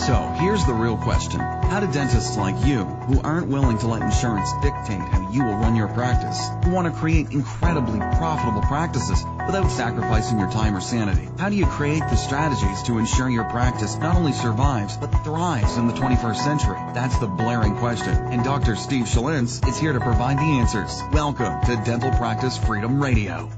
So, here's the real question. How do dentists like you, who aren't willing to let insurance dictate how you will run your practice, who want to create incredibly profitable practices without sacrificing your time or sanity, how do you create the strategies to ensure your practice not only survives, but thrives in the 21st century? That's the blaring question, and Dr. Steve Schlintz is here to provide the answers. Welcome to Dental Practice Freedom Radio.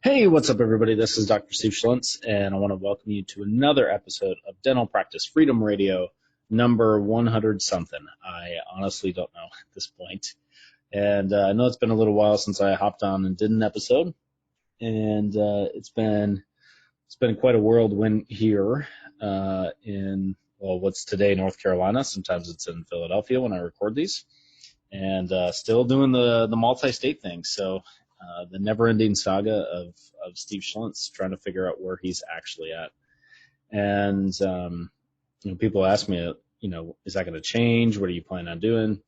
Hey, what's up, everybody? This is Dr. Steve Schlintz, and I want to welcome you to another episode of Dental Practice Freedom Radio, number 100-something. I honestly don't know at this point. And I know it's been a little while since I hopped on and did an episode, and it's been quite a whirlwind here in, well, what's today, North Carolina. Sometimes it's in Philadelphia when I record these, and still doing the multi-state thing. So the never-ending saga of Steve Schlintz, trying to figure out where he's actually at. And people ask me, is that going to change? What are you planning on doing?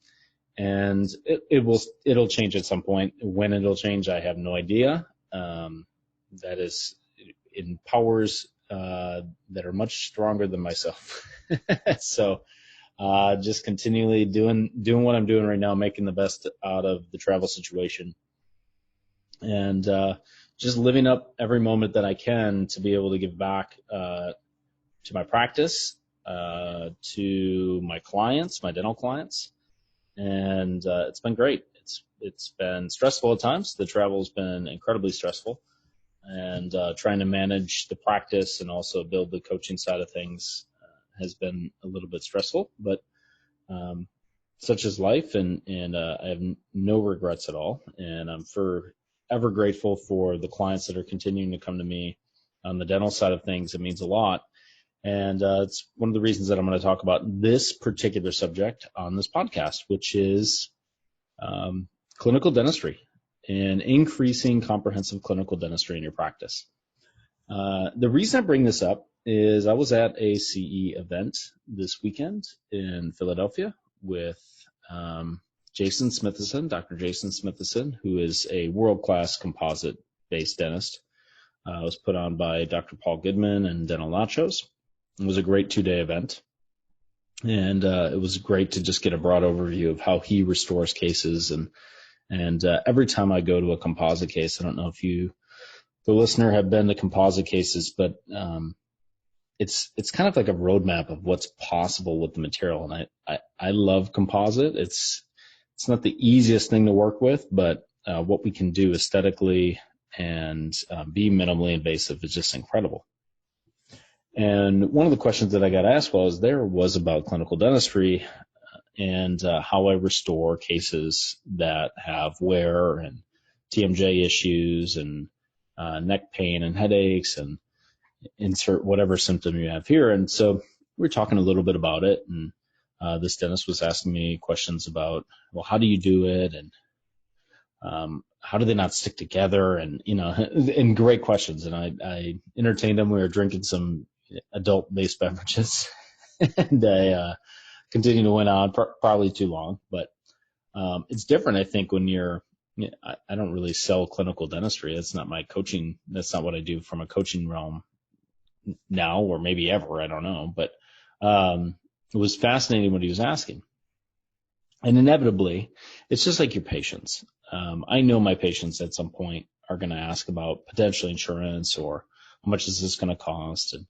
And it'll change at some point. When it'll change, I have no idea. That is in powers that are much stronger than myself. So just continually doing what I'm doing right now, making the best out of the travel situation. And just living up every moment that I can to be able to give back to my practice, to my clients, my dental clients. And it's been great. It's been stressful at times. The travel's been incredibly stressful. And trying to manage the practice and also build the coaching side of things has been a little bit stressful. But such is life, and I have no regrets at all. And I'm ever grateful for the clients that are continuing to come to me on the dental side of things. It means a lot. And it's one of the reasons that I'm going to talk about this particular subject on this podcast, which is clinical dentistry and increasing comprehensive clinical dentistry in your practice. The reason I bring this up is I was at a CE event this weekend in Philadelphia with Jason Smithison, Dr. Jason Smithison, who is a world-class composite-based dentist. It was put on by Dr. Paul Goodman and Dental Nachos. It was a great 2-day event, and it was great to just get a broad overview of how he restores cases. And every time I go to a composite case, I don't know if the listener, have been to composite cases, but it's kind of like a roadmap of what's possible with the material. And I love composite. It's not the easiest thing to work with, but what we can do aesthetically and be minimally invasive is just incredible. And one of the questions that I got asked was about clinical dentistry and how I restore cases that have wear and TMJ issues and neck pain and headaches, and insert whatever symptom you have here. And so we're talking a little bit about it, and this dentist was asking me questions about, well, how do you do it? And how do they not stick together? And, and great questions. And I entertained them. We were drinking some adult-based beverages, and I continued to went on probably too long. But it's different, I think, when I don't really sell clinical dentistry. That's not my coaching. That's not what I do from a coaching realm now, or maybe ever. I don't know. But it was fascinating what he was asking. And inevitably, it's just like your patients. I know my patients at some point are going to ask about potential insurance, or how much is this going to cost? And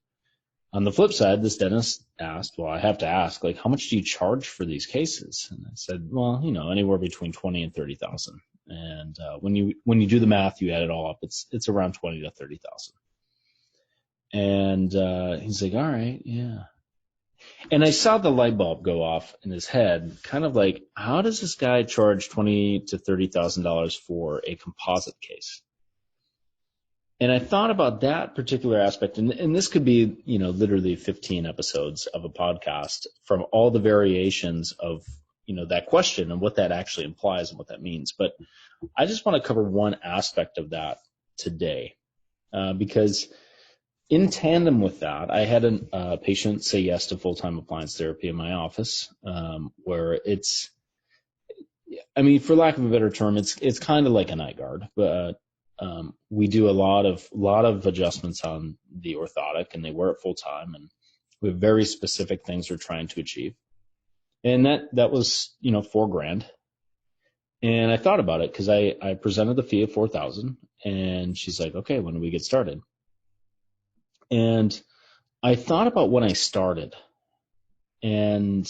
on the flip side, this dentist asked, well, I have to ask, like, how much do you charge for these cases? And I said, well, anywhere between $20,000 and $30,000. And when you do the math, you add it all up, it's around $20,000 to $30,000. And he's like, all right, yeah. And I saw the light bulb go off in his head, kind of like, how does this guy charge $20,000 to $30,000 for a composite case? And I thought about that particular aspect, and this could be, literally 15 episodes of a podcast from all the variations of, that question and what that actually implies and what that means. But I just want to cover one aspect of that today, because in tandem with that, I had a patient say yes to full-time appliance therapy in my office, where it's I mean, for lack of a better term, it's kind of like a night guard, but we do a lot of adjustments on the orthotic, and they wear it full time, and we have very specific things we're trying to achieve. And that was, $4,000. And I thought about it because I presented the fee of $4,000, and she's like, okay, when do we get started? And I thought about when I started, and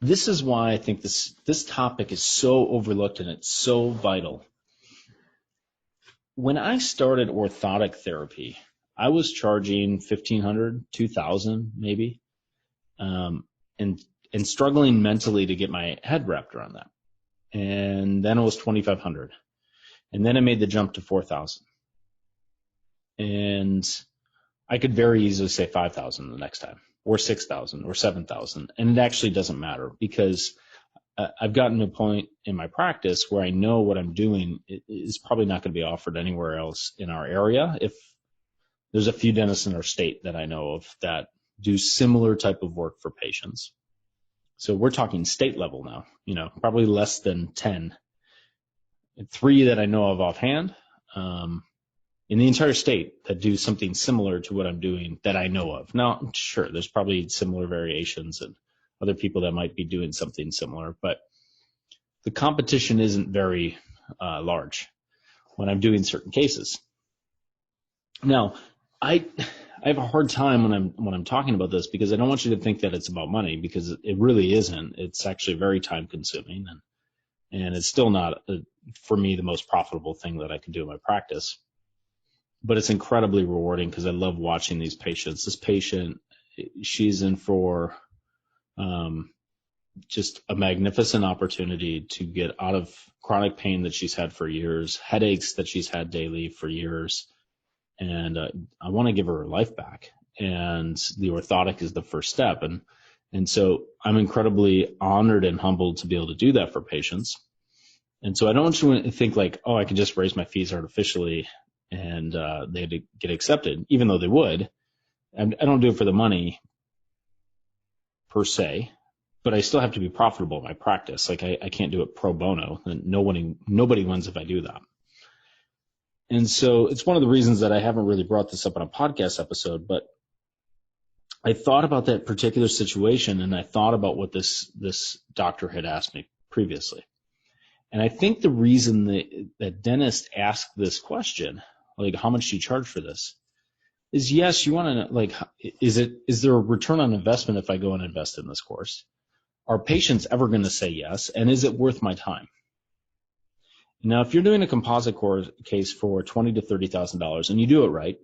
this is why I think this topic is so overlooked and it's so vital. When I started orthotic therapy, I was charging $1,500, $2,000 maybe, and struggling mentally to get my head wrapped around that. And then it was $2,500, and then I made the jump to $4,000, and I could very easily say $5,000 the next time, or $6,000, or $7,000, and it actually doesn't matter because I've gotten to a point in my practice where I know what I'm doing is probably not going to be offered anywhere else in our area. If there's a few dentists in our state that I know of that do similar type of work for patients. So we're talking state level now, probably less than 10. 3 that I know of offhand in the entire state that do something similar to what I'm doing that I know of. Now, sure, there's probably similar variations and other people that might be doing something similar, but the competition isn't very large when I'm doing certain cases. Now, I have a hard time when I'm talking about this because I don't want you to think that it's about money, because it really isn't. It's actually very time consuming, and it's still not for me the most profitable thing that I can do in my practice. But it's incredibly rewarding because I love watching these patients. This patient, she's in for just a magnificent opportunity to get out of chronic pain that she's had for years, headaches that she's had daily for years. And I want to give her life back. And the orthotic is the first step. And so I'm incredibly honored and humbled to be able to do that for patients. And so I don't want you to think like, oh, I can just raise my fees artificially and they had to get accepted, even though they would. I don't do it for the money per se, but I still have to be profitable in my practice. Like I can't do it pro bono, and nobody wins if I do that. And so it's one of the reasons that I haven't really brought this up on a podcast episode, but I thought about that particular situation, and I thought about what this doctor had asked me previously. And I think the reason that dentists ask this question, like how much do you charge for this, is yes, you want to like, is there a return on investment if I go and invest in this course? Are patients ever going to say yes? And is it worth my time? Now, if you're doing a composite case for $20,000 to $30,000 and you do it right,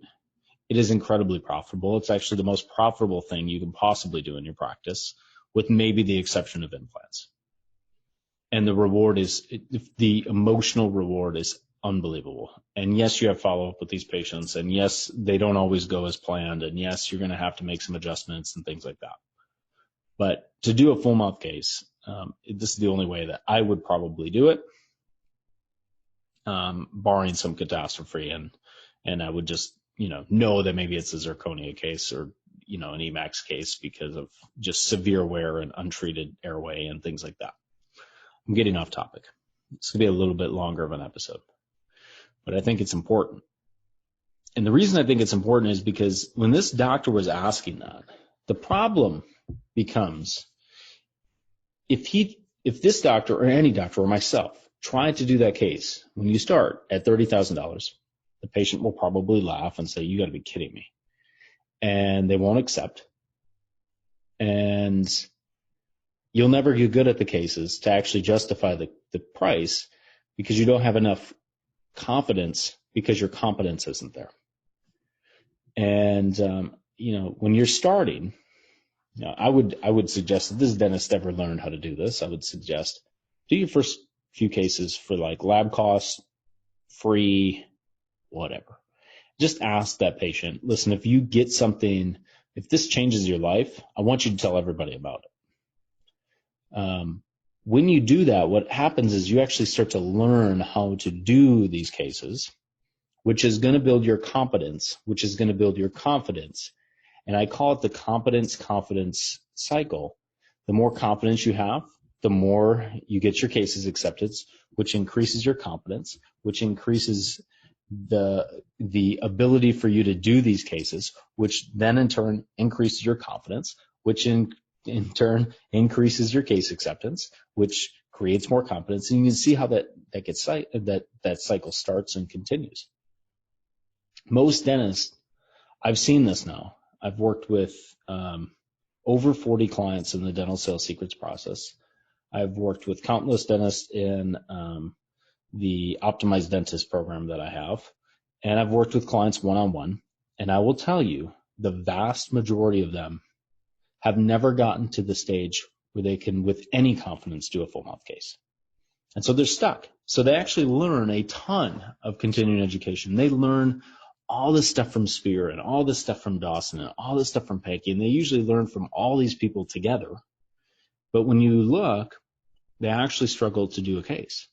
it is incredibly profitable. It's actually the most profitable thing you can possibly do in your practice, with maybe the exception of implants. And the emotional reward is unbelievable. And yes, you have follow-up with these patients. And yes, they don't always go as planned. And yes, you're going to have to make some adjustments and things like that. But to do a full mouth case, this is the only way that I would probably do it, barring some catastrophe. And I would just, know that maybe it's a zirconia case or, an EMAX case because of just severe wear and untreated airway and things like that. I'm getting off topic. It's going to be a little bit longer of an episode, but I think it's important. And the reason I think it's important is because when this doctor was asking that, the problem becomes if this doctor or any doctor or myself tried to do that case, when you start at $30,000, the patient will probably laugh and say, you got to be kidding me. And they won't accept. And you'll never get good at the cases to actually justify the price because you don't have enough confidence because your competence isn't there. And, when you're starting, I would suggest that this dentist ever learned how to do this. I would suggest do your first few cases for like lab costs, free, whatever. Just ask that patient, listen, if you get something, if this changes your life, I want you to tell everybody about it. When you do that, what happens is you actually start to learn how to do these cases, which is going to build your competence, which is going to build your confidence. And I call it the competence-confidence cycle. The more confidence you have, the more you get your cases accepted, which increases your competence, which increases the ability for you to do these cases, which then in turn increases your confidence, which in turn increases your case acceptance, which creates more competence. And you can see how that cycle starts and continues. Most dentists, I've seen this now. I've worked with over 40 clients in the dental sales secrets process. I've worked with countless dentists in the Optimized Dentist program that I have, and I've worked with clients one-on-one, and I will tell you, the vast majority of them have never gotten to the stage where they can, with any confidence, do a full mouth case. And so they're stuck. So they actually learn a ton of continuing education. They learn all this stuff from Spear and all this stuff from Dawson and all this stuff from Pankey, and they usually learn from all these people together. But when you look, they actually struggle to do a case.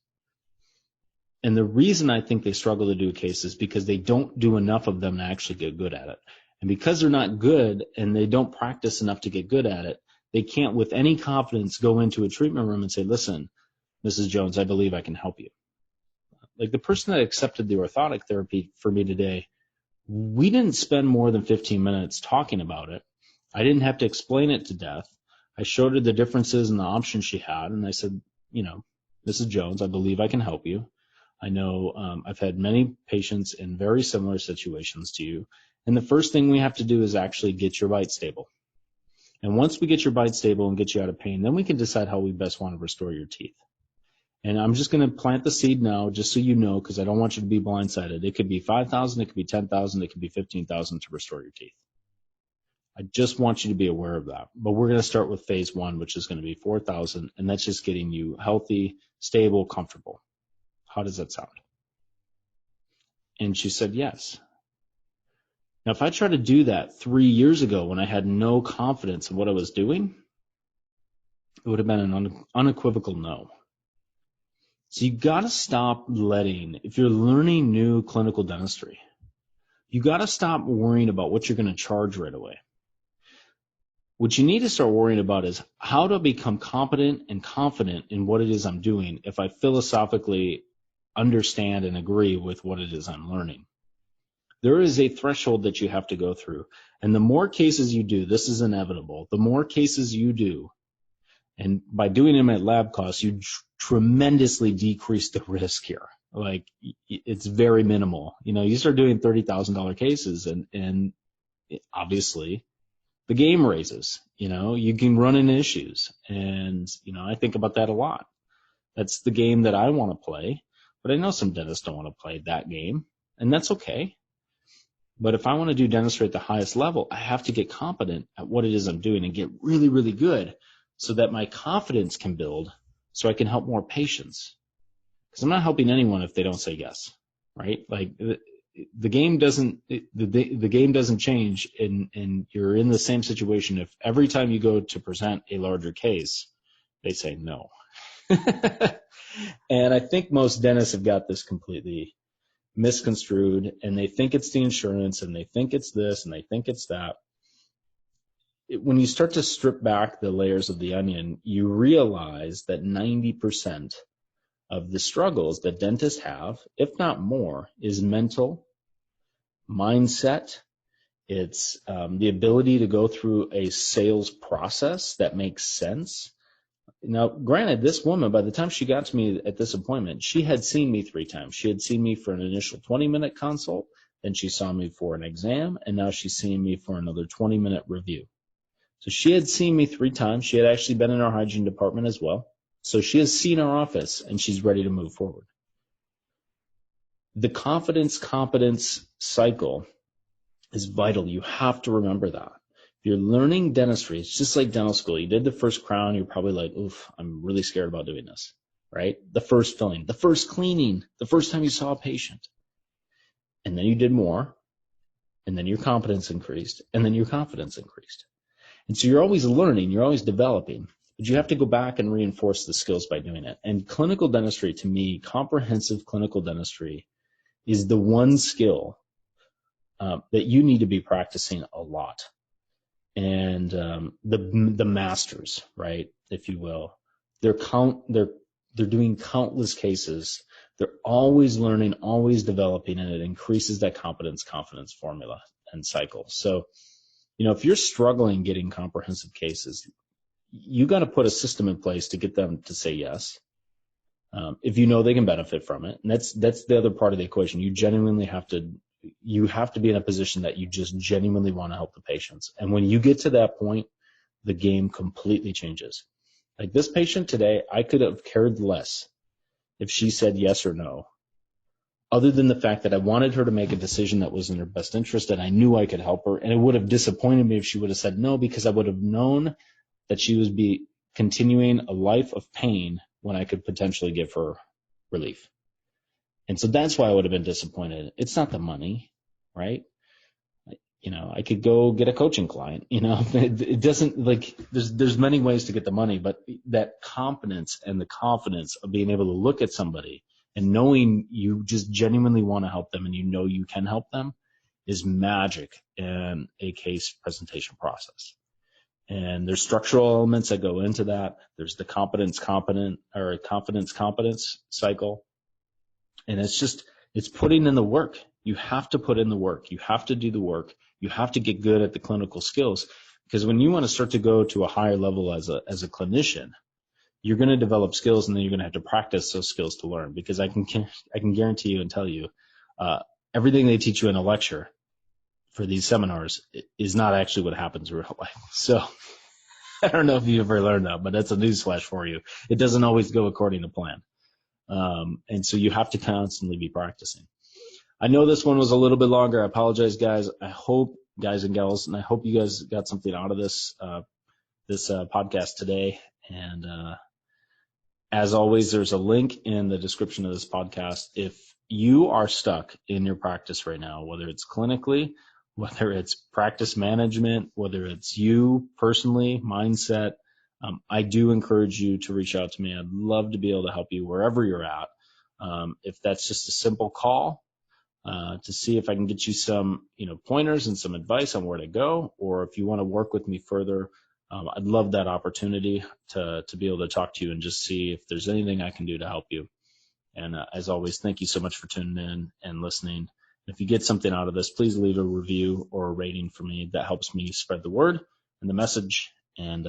And the reason I think they struggle to do a case is because they don't do enough of them to actually get good at it. And because they're not good and they don't practice enough to get good at it, they can't with any confidence go into a treatment room and say, listen, Mrs. Jones, I believe I can help you. Like the person that accepted the orthotic therapy for me today, we didn't spend more than 15 minutes talking about it. I didn't have to explain it to death. I showed her the differences and the options she had, and I said, Mrs. Jones, I believe I can help you. I know I've had many patients in very similar situations to you, and the first thing we have to do is actually get your bite stable. And once we get your bite stable and get you out of pain, then we can decide how we best want to restore your teeth. And I'm just going to plant the seed now, just so you know, because I don't want you to be blindsided. It could be $5,000, it could be $10,000, it could be $15,000 to restore your teeth. I just want you to be aware of that. But we're going to start with phase one, which is going to be $4,000, and that's just getting you healthy, stable, comfortable. How does that sound? And she said yes. Now, if I tried to do that 3 years ago when I had no confidence in what I was doing, it would have been an unequivocal no. So you got to stop if you're learning new clinical dentistry, you got to stop worrying about what you're going to charge right away. What you need to start worrying about is how to become competent and confident in what it is I'm doing if I philosophically understand and agree with what it is I'm learning. There is a threshold that you have to go through. And the more cases you do, this is inevitable, the more cases you do, and by doing them at lab costs, you tremendously decrease the risk here. Like, it's very minimal. You start doing $30,000 cases and obviously the game raises. You can run into issues. And, I think about that a lot. That's the game that I want to play. But I know some dentists don't want to play that game, and that's okay. But if I want to do dentistry at the highest level, I have to get competent at what it is I'm doing and get really, really good so that my confidence can build so I can help more patients. Because I'm not helping anyone if they don't say yes, right? Like the game doesn't change, and you're in the same situation if every time you go to present a larger case, they say no. And I think most dentists have got this completely misconstrued, and they think it's the insurance, and they think it's this, and they think it's that. When you start to strip back the layers of the onion, you realize that 90% of the struggles that dentists have, if not more, is mental, mindset. It's the ability to go through a sales process that makes sense. Now, granted, this woman, by the time she got to me at this appointment, she had seen me 3 times. She had seen me for an initial 20-minute consult, then she saw me for an exam, and now she's seeing me for another 20-minute review. So she had seen me 3 times. She had actually been in our hygiene department as well. So she has seen our office, and she's ready to move forward. The confidence-competence cycle is vital. You have to remember that. If you're learning dentistry, it's just like dental school. You did the first crown, you're probably like, oof, I'm really scared about doing this, right? The first filling, the first cleaning, the first time you saw a patient. And then you did more, and then your competence increased, and then your confidence increased. And so you're always learning, you're always developing, but you have to go back and reinforce the skills by doing it. And clinical dentistry, to me, comprehensive clinical dentistry is the one skill that you need to be practicing a lot. And the masters, right, if you will, They're doing countless cases. They're always learning, always developing, and it increases that competence, confidence formula and cycle. So, if you're struggling getting comprehensive cases, you got to put a system in place to get them to say yes. If you know they can benefit from it, and that's the other part of the equation. You genuinely have to be in a position that you just genuinely want to help the patients. And when you get to that point, the game completely changes. Like this patient today, I could have cared less if she said yes or no, other than the fact that I wanted her to make a decision that was in her best interest, and I knew I could help her. And it would have disappointed me if she would have said no, because I would have known that she would be continuing a life of pain when I could potentially give her relief. And so that's why I would have been disappointed. It's not the money, right? I could go get a coaching client, it doesn't, like, there's many ways to get the money, but that competence and the confidence of being able to look at somebody and knowing you just genuinely want to help them and you can help them is magic in a case presentation process. And there's structural elements that go into that. There's the confidence cycle. And it's putting in the work. You have to put in the work. You have to do the work. You have to get good at the clinical skills, because when you want to start to go to a higher level as a clinician, you're going to develop skills, and then you're going to have to practice those skills to learn. Because I can guarantee you and tell you, everything they teach you in a lecture for these seminars is not actually what happens in real life. So I don't know if you ever learned that, but that's a newsflash for you. It doesn't always go according to plan. And so you have to constantly be practicing. I know this one was a little bit longer. I apologize, guys. I hope, guys and gals, and I hope you guys got something out of this podcast today. And as always, there's a link in the description of this podcast. If you are stuck in your practice right now, whether it's clinically, whether it's practice management, whether it's you personally, mindset, I do encourage you to reach out to me. I'd love to be able to help you wherever you're at. If that's just a simple call to see if I can get you some, pointers and some advice on where to go, or if you want to work with me further, I'd love that opportunity to be able to talk to you and just see if there's anything I can do to help you. And as always, thank you so much for tuning in and listening. If you get something out of this, please leave a review or a rating for me. That helps me spread the word and the message. And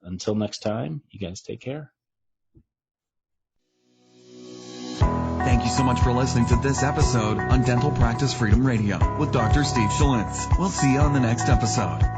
until next time, you guys take care. Thank you so much for listening to this episode on Dental Practice Freedom Radio with Dr. Steve Schlitz. We'll see you on the next episode.